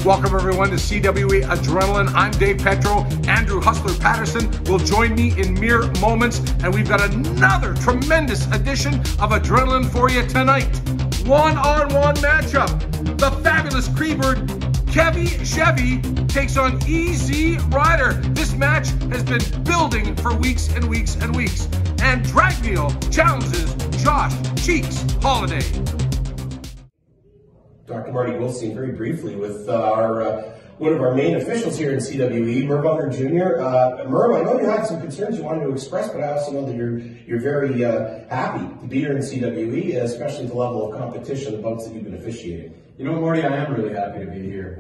Welcome everyone to CWE Adrenaline. I'm Dave Petro. Andrew Hustler Patterson will join me in mere moments, and we've got another tremendous edition of Adrenaline for you tonight. One-on-one matchup. The fabulous Creebird Kevy Chevy takes on EZ Ryder. This match has been building for weeks and weeks and weeks. And Dragneel challenges Josh Cheeks Holliday. Dr. Marty Goldstein, very briefly, with one of our main officials here in CWE, Merv Unger Jr. Merv, I know you had some concerns you wanted to express, but I also know that you're very happy to be here in CWE, especially the level of competition, the bouts that you've been officiating. You know, Marty, I am really happy to be here.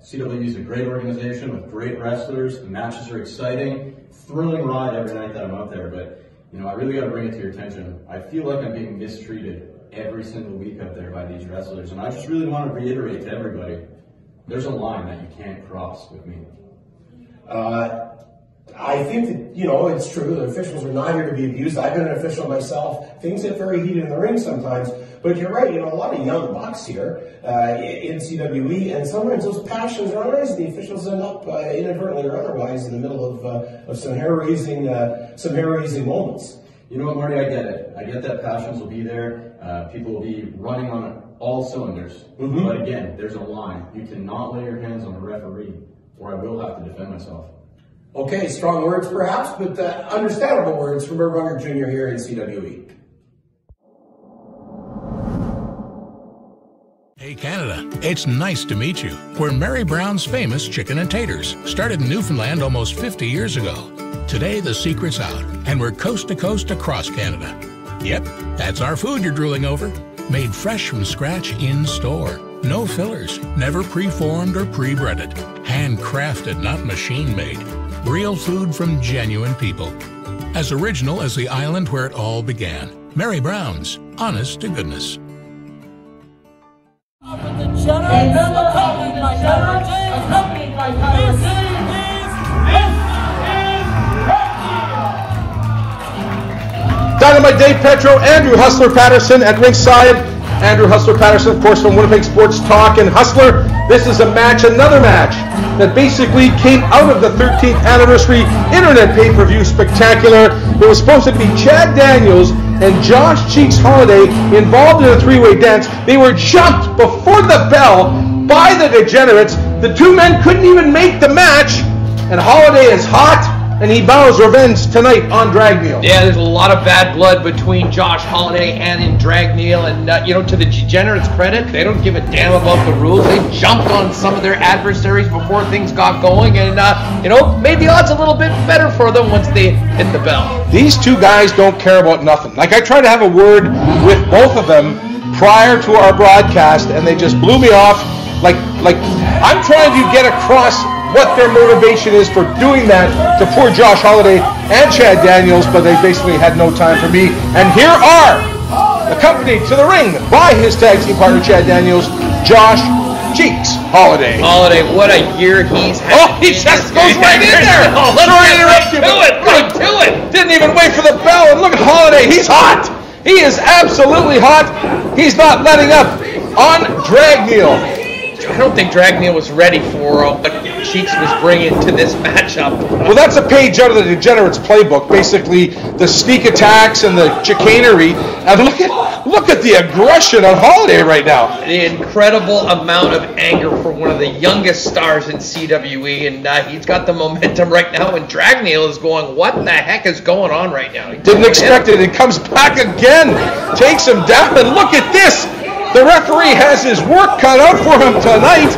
CWE is a great organization with great wrestlers. The matches are exciting, thrilling ride every night that I'm out there. But, you know, I really got to bring it to your attention. I feel like I'm being mistreated every single week out there by these wrestlers, and I just really want to reiterate to everybody, there's a line that you can't cross with me. I think that, you know, it's true, the officials are not here to be abused. I've been an official myself. Things get very heated in the ring sometimes, but you're right, you know, a lot of young bucks here in CWE, and sometimes those passions rise, and the officials end up inadvertently or otherwise in the middle of some hair-raising moments. You know what, Marty, I get it. I get that passions will be there. People will be running on all cylinders. Mm-hmm. But again, there's a line. You cannot lay your hands on the referee, or I will have to defend myself. Okay, strong words perhaps, but understandable words from Merv Unger Jr. here in CWE. Hey Canada, it's nice to meet you. We're Mary Brown's famous chicken and taters, started in Newfoundland almost 50 years ago. Today the secret's out, and we're coast to coast across Canada. Yep, that's our food you're drooling over. Made fresh from scratch in store. No fillers, never pre-formed or pre-breaded. Handcrafted, not machine-made. Real food from genuine people. As original as the island where it all began. Mary Brown's, honest to goodness. Dynamite Dave Petro, Andrew Hustler Patterson at ringside. Andrew Hustler Patterson, of course, from Winnipeg Sports Talk. And Hustler, this is a match, another match, that basically came out of the 13th anniversary Internet pay-per-view spectacular. It was supposed to be Chad Daniels and Josh Cheeks Holliday involved in a three-way dance. They were jumped before the bell by the degenerates. The two men couldn't even make the match. And Holliday is hot, and he vows revenge tonight on Dragneel. Yeah, there's a lot of bad blood between Josh Holliday and Dragneel, and you know, to the degenerates' credit, they don't give a damn about the rules. They jumped on some of their adversaries before things got going, and you know, made the odds a little bit better for them once they hit the bell. These two guys don't care about nothing. Like, I tried to have a word with both of them prior to our broadcast, and they just blew me off. Like I'm trying to get across what their motivation is for doing that to poor Josh Holliday and Chad Daniels, but they basically had no time for me. And here are, accompanied to the ring by his tag team partner Chad Daniels, Josh Cheeks Holliday. Holliday, what a year he's had. Oh, he just goes right in there. Oh, let's get right to it. Didn't even wait for the bell, and look at Holliday. He's hot. He is absolutely hot. He's not letting up on Dragneel. I don't think Dragneel was ready for what Cheeks was bringing to this matchup. Well, that's a page out of the Degenerates playbook. Basically, the sneak attacks and the chicanery. And look at the aggression on Holliday right now. The incredible amount of anger for one of the youngest stars in CWE, and he's got the momentum right now. And Dragneel is going, "What the heck is going on right now?" Didn't expect it. It comes back again, takes him down, and look at this. The referee has his work cut out for him tonight.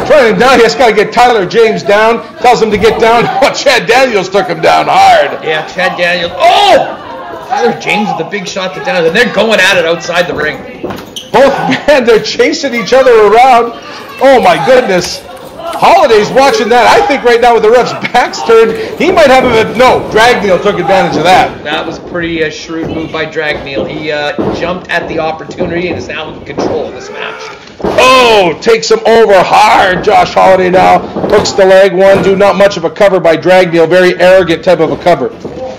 Trying him down, he just got to get Tyler James down. Tells him to get down. Oh, Chad Daniels took him down hard. Yeah, Chad Daniels. Oh! Tyler James with a big shot to down, and they're going at it outside the ring. Both men, they're chasing each other around. Oh my goodness. Holliday's watching that. I think right now with the ref's backs turned, he might have a... No, Dragneel took advantage of that. That was pretty shrewd move by Dragneel. He jumped at the opportunity and is now in control of this match. Oh, takes him over hard. Josh Holliday now hooks the leg one. Do not much of a cover by Dragneel. Very arrogant type of a cover.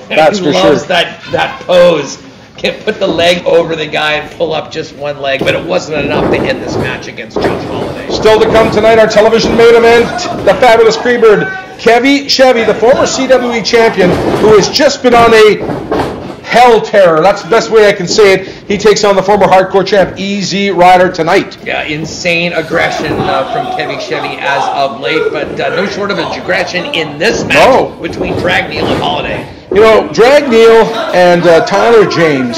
That's for sure. He loves that pose. can put the leg over the guy and pull up just one leg, but it wasn't enough to end this match against Josh Holliday. Still to come tonight, our television main event, the fabulous Freebird, Kevy Chevy, the former CWE champion, who has just been on a hell terror. That's the best way I can say it. He takes on the former hardcore champ, EZ Ryder, tonight. Yeah, insane aggression from Kevy Chevy as of late, but no short of aggression in this match between Dragneel and Holliday. You know, Dragneel and Tyler James,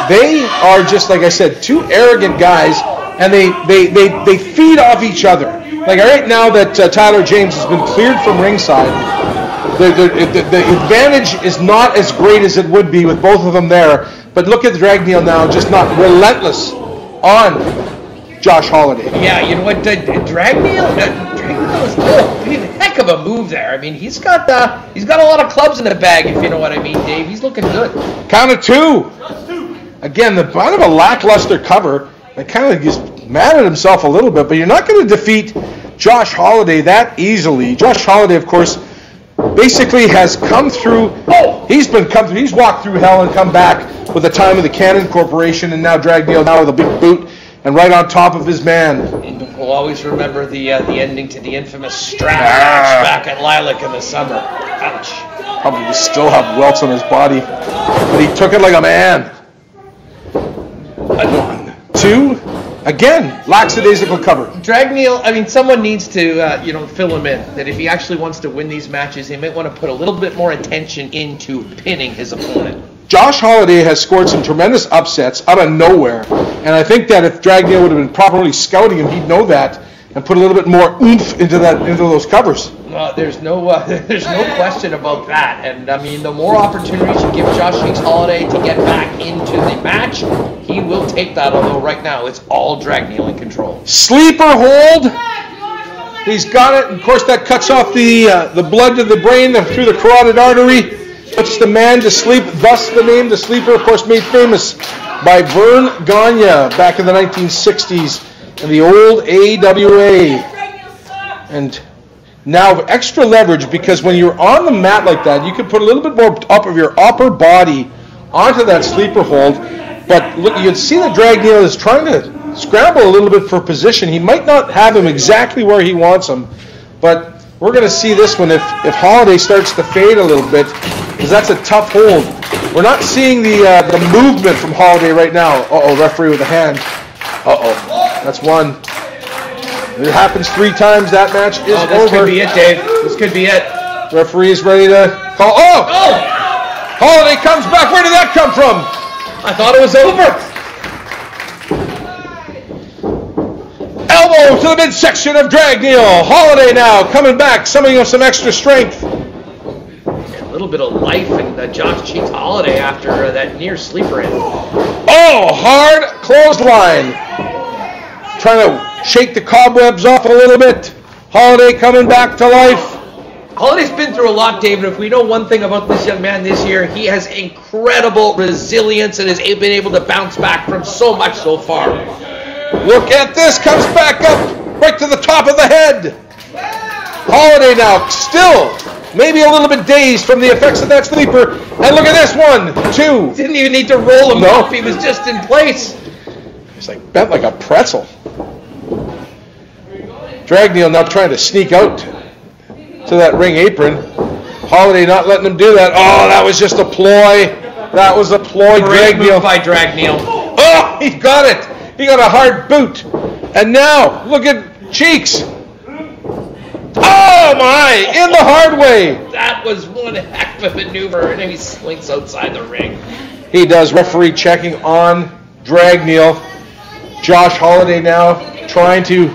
they are just, like I said, two arrogant guys, and they feed off each other. Like right now that Tyler James has been cleared from ringside, the advantage is not as great as it would be with both of them there. But look at Dragneel now, just not relentless on Josh Holliday. Yeah, you know what, Dragneel is a heck of a move there. I mean, he's got a lot of clubs in the bag, if you know what I mean, Dave. He's looking good. Count of two. Again, the kind of a lackluster cover. It kind of gets mad at himself a little bit, but you're not going to defeat Josh Holliday that easily. Josh Holliday, of course, basically has come through. He's walked through hell and come back with the time of the Cannon Corporation, and now Dragneel now with a big boot and right on top of his man. And we'll always remember the ending to the infamous strap match back at Lilac in the summer. Ouch. Probably still have welts on his body, but he took it like a man. 1, 2. Again, lackadaisical cover. Dragneel, I mean, someone needs to, fill him in. That if he actually wants to win these matches, he might want to put a little bit more attention into pinning his opponent. Josh Holliday has scored some tremendous upsets out of nowhere, and I think that if Dragneel would have been properly scouting him, he'd know that and put a little bit more oomph into those covers. There's no question about that. And I mean, the more opportunities you give Josh Holliday to get back into the match, he will take that. Although right now it's all Dragneel in control. Sleeper hold. He's got it. And of course, that cuts off the blood to the brain through the carotid artery. Puts the man to sleep. Thus, the name the Sleeper, of course, made famous by Vern Gagne back in the 1960s in the old AWA. And now extra leverage, because when you're on the mat like that, you can put a little bit more up of your upper body onto that sleeper hold. But look, you can see that Dragneel is trying to scramble a little bit for position. He might not have him exactly where he wants him, but we're going to see this one if Holliday starts to fade a little bit, because that's a tough hold. We're not seeing the movement from Holliday right now. Uh-oh, referee with a hand. Uh-oh, that's one. It happens 3 times. That match is over. This could be it, Dave. This could be it. Referee is ready to call. Oh! Holliday comes back. Where did that come from? I thought it was over. Elbow to the midsection of Dragneel. Holliday now coming back, summoning up some extra strength. A little bit of life in Josh Holliday after that near sleeper in. Oh, hard clothesline. Trying to shake the cobwebs off a little bit. Holliday coming back to life. Holliday's been through a lot, David. If we know one thing about this young man this year, he has incredible resilience and has been able to bounce back from so much so far. Look at this. Comes back up right to the top of the head. Holliday now still maybe a little bit dazed from the effects of that sleeper. And look at this. 1, 2. Didn't even need to roll him off. He was just in place. He's like bent like a pretzel. Dragneel now trying to sneak out to that ring apron. Holliday not letting him do that. Oh, that was just a ploy. That was a ploy. Great move by Dragneel. Oh, he got it. He got a hard boot. And now, look at Cheeks. Oh, my. In the hard way. That was one heck of a maneuver. And then he slinks outside the ring. He does. Referee checking on Dragneel. Josh Holliday now trying to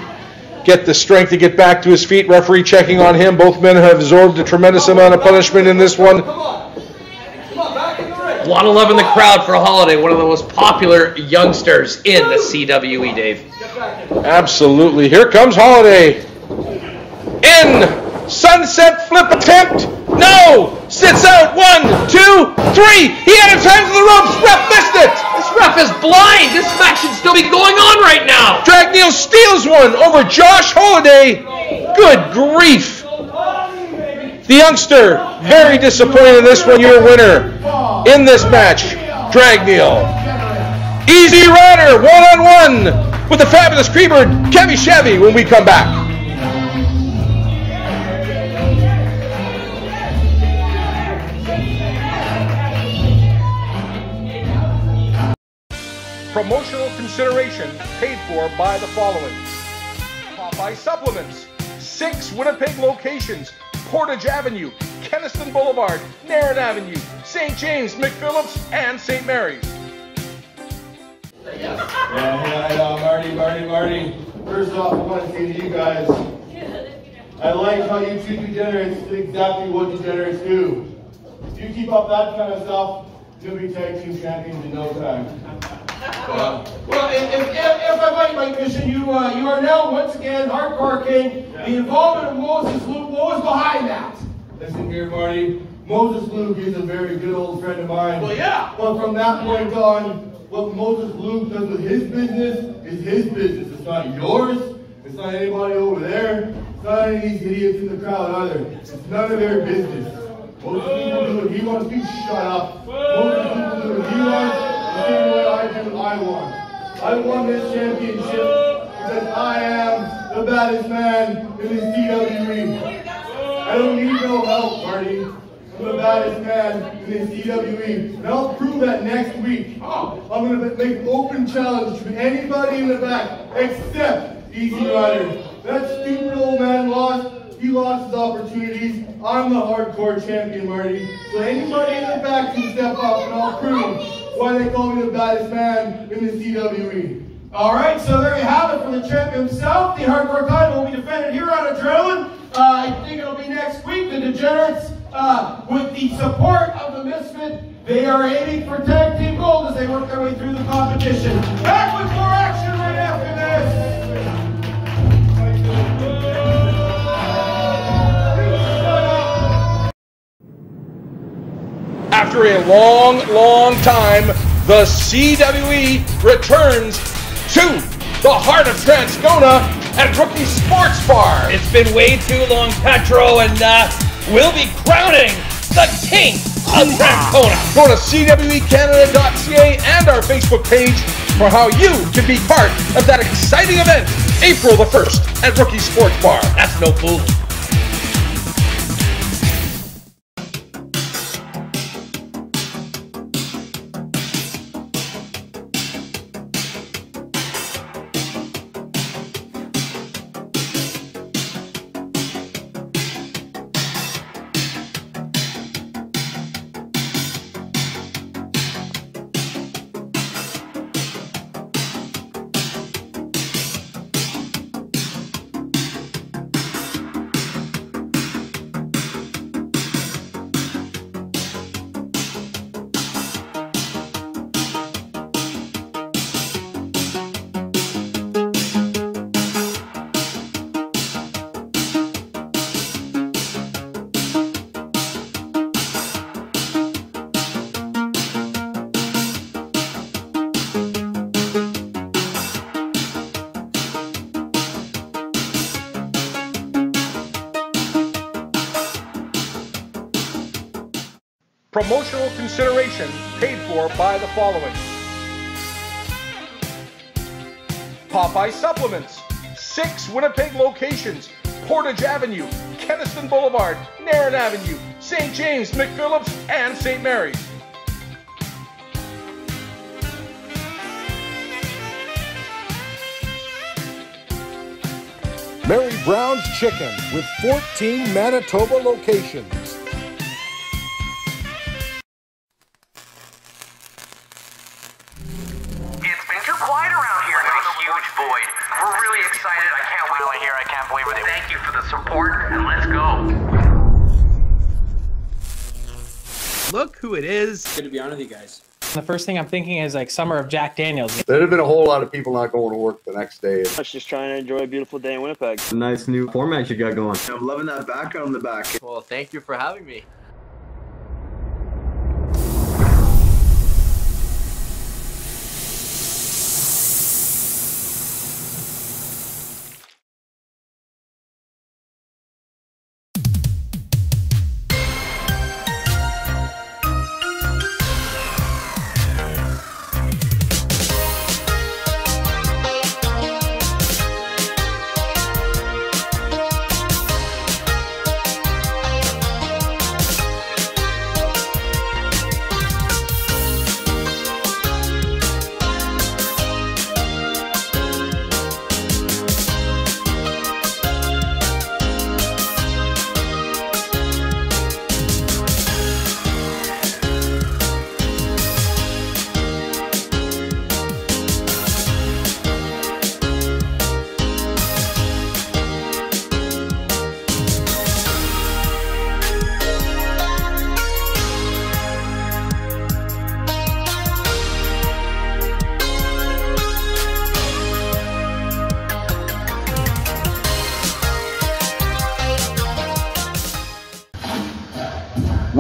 get the strength to get back to his feet. Referee checking on him. Both men have absorbed a tremendous amount of punishment in this one. A lot of love in the crowd for Holliday, one of the most popular youngsters in the CWE, Dave. Absolutely. Here comes Holliday. In. Sunset flip attempt. No. Sits out. 1, 2, 3. He had his hands on the ropes. Ref missed it. This ref is blind. This match should still be going on right now. Dragneel steals one over Josh Holliday. Good grief. The youngster, very disappointed in this one. Your winner in this match, Dragneel. EZ Ryder one-on-one with the fabulous Creamer Kevy Chevy when we come back. Promotional consideration paid for by the following: Popeye Supplements, 6 Winnipeg locations: Portage Avenue, Kenniston Boulevard, Narran Avenue, St. James, McPhillips, and St. Mary's. Marty. First off, I want to say to you guys, I like how you two degenerates did exactly what degenerates do. If you keep up that kind of stuff, you'll be tag team champions in no time. Well, if I might mention, you are now once again Hardcore King. The involvement of Moses Luke, what was behind that? Listen here, Marty. Moses Luke is a very good old friend of mine. Well, yeah. But from that point on, what Moses Luke does with his business is his business. It's not yours. It's not anybody over there. It's not any of these idiots in the crowd either. It's none of their business. Moses Luke will do what he wants. You shut up. Moses Luke will do what he wants. The same way I do what I want. I won this championship because I am the baddest man in the CWE. I don't need no help, Marty. I'm the baddest man in the CWE. And I'll prove that next week. I'm going to make an open challenge to anybody in the back except EZ Ryder. That stupid old man lost. He lost his opportunities. I'm the hardcore champion, Marty. So anybody in the back can step up and I'll prove why they call me the baddest man in the CWE. All right, so there you have it for the champ himself. The hardcore title will be defended here on Adrenaline. I think it'll be next week. The Degenerates, with the support of the Misfit, they are aiming for tag team gold as they work their way through the competition. Back with more action right after this. After a long time, the CWE returns to the heart of Transcona at Rookie Sports Bar. It's been way too long, Petro, and we'll be crowning the king of Transcona. Go to cwecanada.ca and our Facebook page for how you can be part of that exciting event, April the 1st at Rookie Sports Bar. That's no fool. Promotional consideration paid for by the following: Popeye Supplements, 6 Winnipeg locations: Portage Avenue, Kenniston Boulevard, Narran Avenue, St. James, McPhillips, and St. Mary's. Mary Brown's Chicken with 14 Manitoba locations. It's been too quiet around here. There's a huge void. We're really excited. I can't wait till I hear. I can't believe it. Thank you for the support, and let's go. Look who it is. Good to be on with you guys. The first thing I'm thinking is like summer of Jack Daniels. There'd have been a whole lot of people not going to work the next day. I was just trying to enjoy a beautiful day in Winnipeg. A nice new format you got going. I'm loving that background in the back. Well, thank you for having me.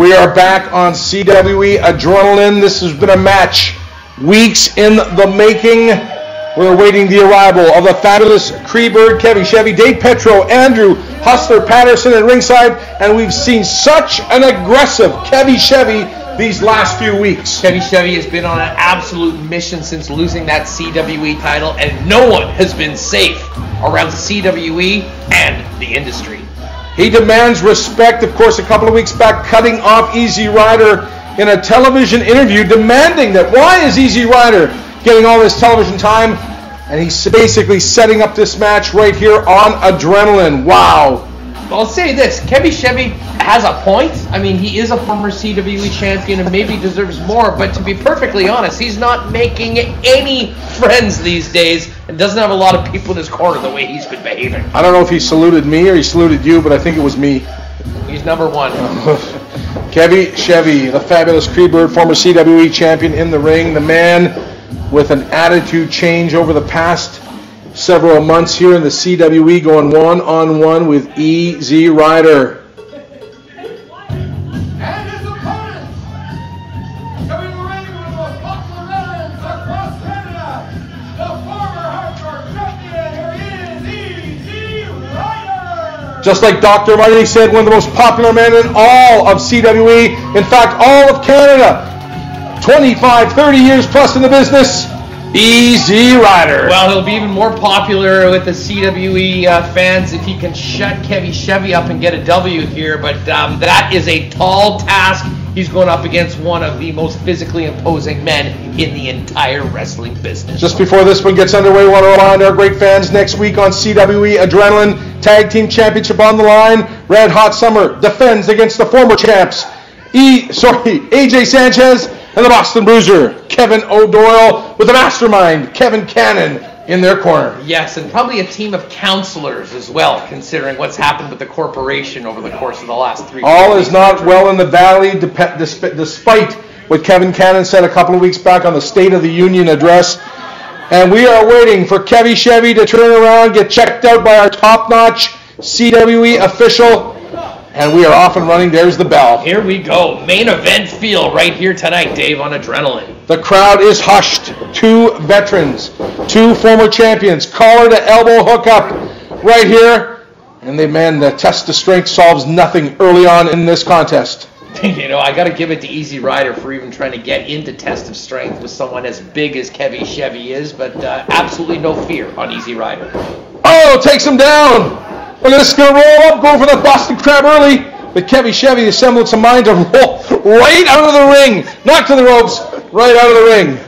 We are back on CWE Adrenaline. This has been a match weeks in the making. We're awaiting the arrival of the fabulous Creebird, Kevy Chevy, Dave Petro, Andrew Hustler Patterson at ringside, and we've seen such an aggressive Kevy Chevy these last few weeks. Kevy Chevy has been on an absolute mission since losing that CWE title, and no one has been safe around CWE and the industry. He demands respect. Of course, a couple of weeks back, cutting off EZ Ryder in a television interview, demanding that why is EZ Ryder getting all this television time? And he's basically setting up this match right here on Adrenaline. Wow. I'll say this, Kevy Chevy has a point. I mean, he is a former CWE champion and maybe deserves more, but to be perfectly honest, he's not making any friends these days and doesn't have a lot of people in his corner the way he's been behaving. I don't know if he saluted me or he saluted you, but I think it was me. He's number one. Kevy Chevy, the fabulous Creebird, former CWE champion in the ring, the man with an attitude change over the past several months here in the CWE, going one-on-one with EZ Ryder. Just like Dr. Marty said, one of the most popular men in all of CWE, in fact, all of Canada. 25, 30 years plus in the business, EZ Ryder. Well, he'll be even more popular with the CWE fans if he can shut Kevy Chevy up and get a W here, but that is a tall task. He's going up against one of the most physically imposing men in the entire wrestling business. Just before this one gets underway, I want to remind our great fans, next week on CWE Adrenaline, Tag Team Championship on the line. Red Hot Summer defends against the former champs, AJ Sanchez and the Boston Bruiser, Kevin O'Doyle, with the mastermind, Kevin Cannon, in their corner. Yes, and probably a team of counselors as well, considering what's happened with the corporation over the course of the last 3 years. All is not well in the valley, despite what Kevin Cannon said a couple of weeks back on the State of the Union address. And we are waiting for Kevy Chevy to turn around, get checked out by our top-notch CWE official, and we are off and running. There's the bell. Here we go. Main event feel right here tonight, Dave, on Adrenaline. The crowd is hushed. 2 veterans, 2 former champions, collar to elbow hookup right here. And the test of strength solves nothing early on in this contest. You know, I got to give it to EZ Ryder for even trying to get into test of strength with someone as big as Kevy Chevy is, but absolutely no fear on EZ Ryder. Oh, takes him down. Look at this, going to roll up, go for the Boston Crab early. But Kevy Chevy, the semblance of mind to roll right out of the ring. Not to the ropes, right out of the ring.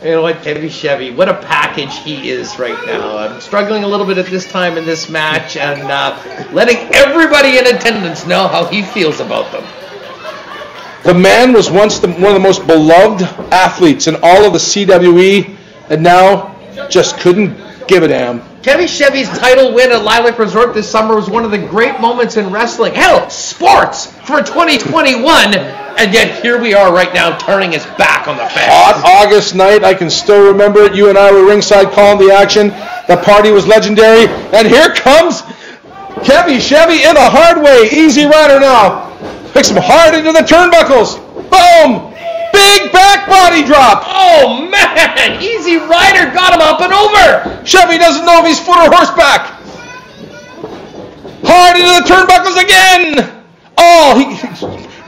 You know what, Kevy Chevy, what a package he is right now. I'm struggling a little bit at this time in this match and letting everybody in attendance know how he feels about them. The man was once one of the most beloved athletes in all of the CWE, and now just couldn't give a damn. Kevy Chevy's title win at Lilac Resort this summer was one of the great moments in wrestling. Hell, sports for 2021. And yet here we are right now turning his back on the fans. Hot August night, I can still remember it. You and I were ringside calling the action. The party was legendary. And here comes Kevy Chevy in a hard way. EZ Ryder now. Picks him hard into the turnbuckles. Boom! Big back body drop. Oh, man! EZ Ryder got him up and over. Chevy doesn't know if he's foot or horseback. Hard into the turnbuckles again. Oh,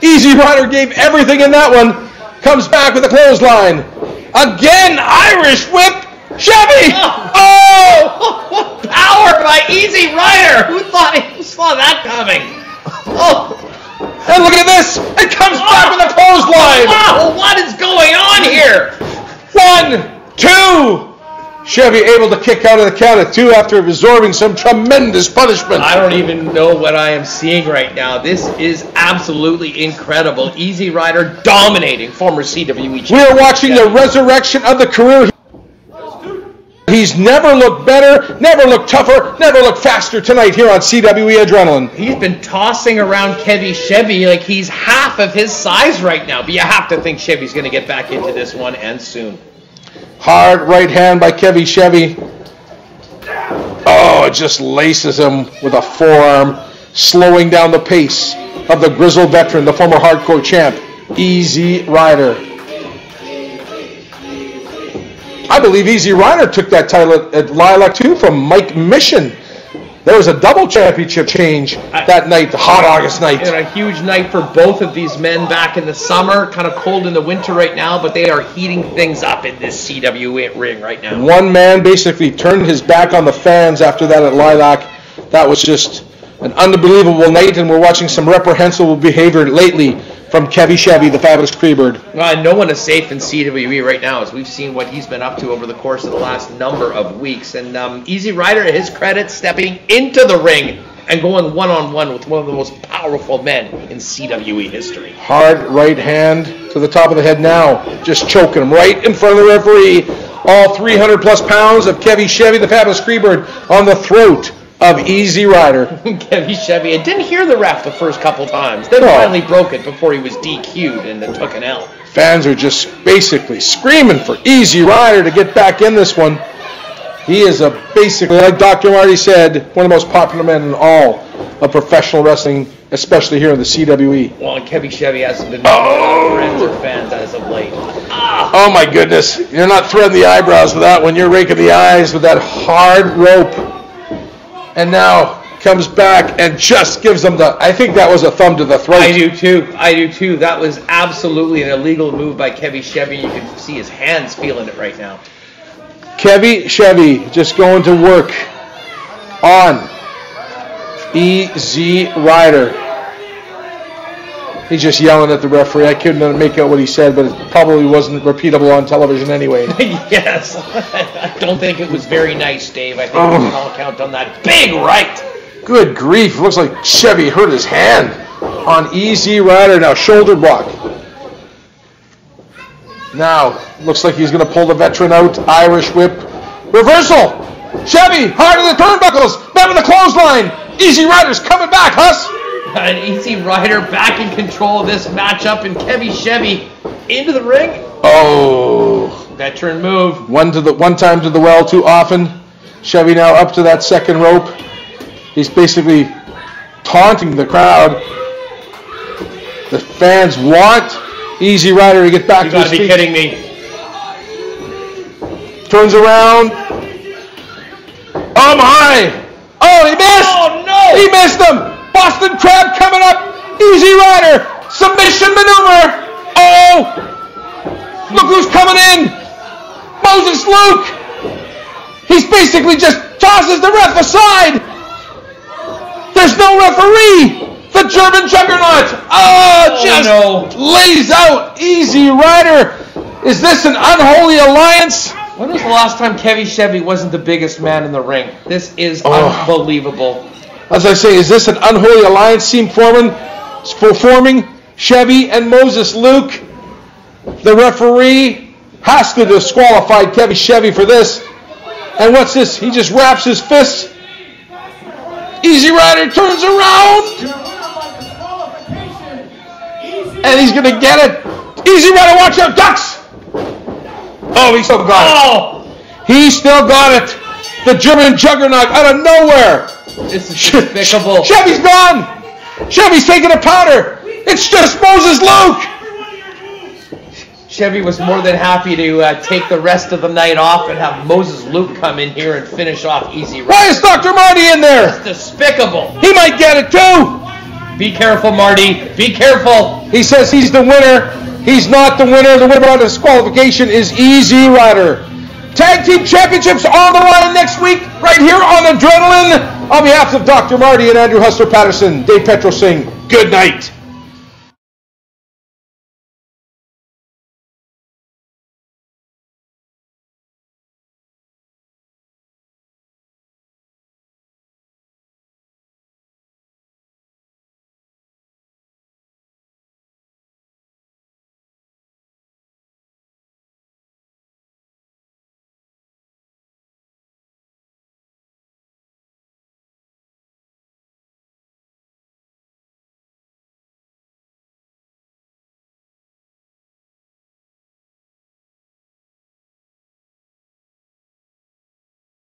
EZ Ryder gave everything in that one. Comes back with a clothesline. Again, Irish whip. Chevy! Oh! Power by EZ Ryder. Who saw that coming? Oh! And look at this! It comes back with a clothesline! Wow! What is going on here? 1, 2! Chevy able to kick out of the count of 2 after absorbing some tremendous punishment. I don't even know what I am seeing right now. This is absolutely incredible. EZ Ryder dominating former CWE champion. We are watching the resurrection of the career. He's never looked better, never looked tougher, never looked faster tonight here on CWE Adrenaline. He's been tossing around Kevy Chevy like he's half of his size right now. But you have to think Chevy's going to get back into this one, and soon. Hard right hand by Kevy Chevy. Oh, it just laces him with a forearm, slowing down the pace of the grizzled veteran, the former hardcore champ, EZ Ryder. I believe EZ Ryder took that title at Lilac too from Mike Mission. There was a double championship change that night, the hot August night. And a huge night for both of these men back in the summer. Kind of cold in the winter right now, but they are heating things up in this CW ring right now. One man basically turned his back on the fans after that at Lilac. That was just an unbelievable night, and we're watching some reprehensible behavior lately from Kevy Chevy, the fabulous Freebird. No one is safe in CWE right now, as we've seen what he's been up to over the course of the last number of weeks. And EZ Ryder, to his credit, stepping into the ring and going one-on-one with one of the most powerful men in CWE history. Hard right hand to the top of the head now, just choking him right in front of the referee. All 300-plus pounds of Kevy Chevy, the fabulous Freebird, on the throat of EZ Ryder. Kevy Chevy, I didn't hear the ref the first couple times. Then finally broke it before he was DQ'd and then took an L. Fans are just basically screaming for EZ Ryder to get back in this one. He is basically, like Dr. Marty said, one of the most popular men in all of professional wrestling, especially here in the CWE. Well, and Kevy Chevy hasn't been friends or fans as of late. Oh my goodness, you're not threading the eyebrows with that one. You're raking the eyes with that hard rope. And now comes back and just gives them I think that was a thumb to the throat. I do too. That was absolutely an illegal move by Kevy Chevy. You can see his hands feeling it right now. Kevy Chevy just going to work on EZ Ryder. He's just yelling at the referee. I couldn't make out what he said, but it probably wasn't repeatable on television anyway. Yes. I don't think it was very nice, Dave. I think we can all count on that big right. Good grief. It looks like Chevy hurt his hand on EZ Ryder. Now shoulder block. Now, looks like he's going to pull the veteran out. Irish whip. Reversal. Chevy, hard in the turnbuckles. Met with the clothesline. EZ Ryder's coming back, Huss. And EZ Ryder back in control of this matchup, and Kevy Chevy into the ring. Oh. Veteran move. One time to the well too often. Chevy now up to that second rope. He's basically taunting the crowd. The fans want EZ Ryder to get back to his feet. You gotta be kidding me. Turns around. Oh my! Oh, he missed! Oh no! He missed him! Boston Crab coming up. EZ Ryder. Submission maneuver. Oh! Look who's coming in. Moses Luke. He's basically just tosses the ref aside. There's no referee. The German juggernaut. Lays out EZ Ryder. Is this an unholy alliance? When was the last time Kevy Chevy wasn't the biggest man in the ring? This is unbelievable. As I say, is this an unholy alliance team forming? Chevy and Moses Luke. The referee has to disqualify Kevy Chevy for this. And what's this? He just wraps his fist. EZ Ryder turns around. And he's going to get it. EZ Ryder, watch out, ducks. Oh, he still got it. He still got it. The German juggernaut out of nowhere. This is despicable. Chevy's gone. Chevy's taking a powder. It's just Moses Luke. Chevy was more than happy to take the rest of the night off and have Moses Luke come in here and finish off EZ Ryder. Why is Dr. Marty in there? That's despicable. He might get it too. Be careful, Marty. Be careful. He says he's the winner. He's not the winner. The winner by disqualification is EZ Ryder. Tag Team Championships on the line next week, right here on Adrenaline. On behalf of Dr. Marty and Andrew Hustler Patterson, Dave Petro saying good night.